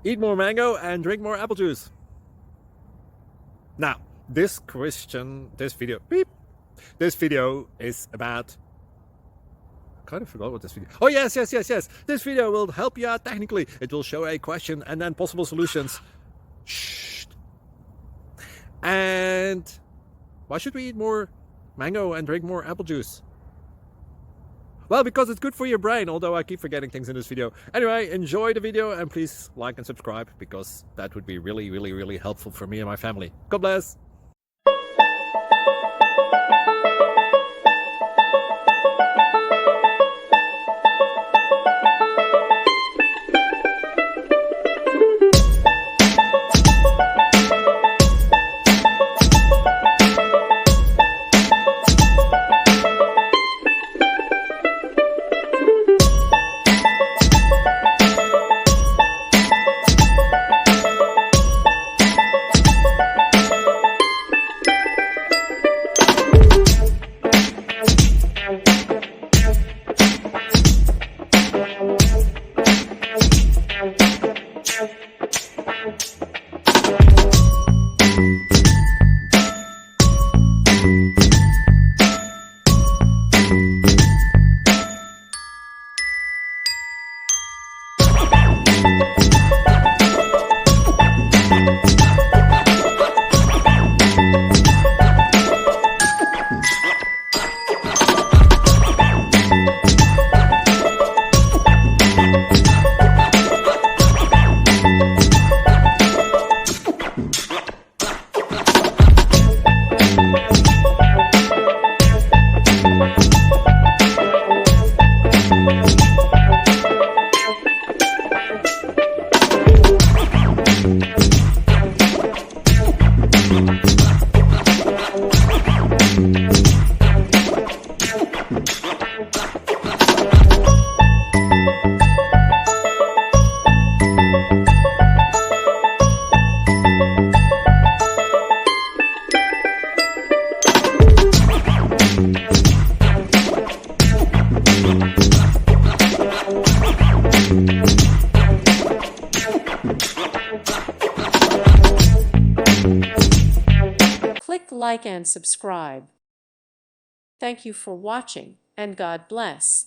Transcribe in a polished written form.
Eat more mango and drink more apple juice. Now, this video is about... I kind of forgot what this video... Oh, yes. This video will help you out technically. It will show a question and then possible solutions. Shh. And why should we eat more mango and drink more apple juice? Well, because it's good for your brain, although I keep forgetting things in this video. Anyway, enjoy the video and please like and subscribe, because that would be really helpful for me and my family. God bless! Click like and subscribe. Thank you for watching, and God bless.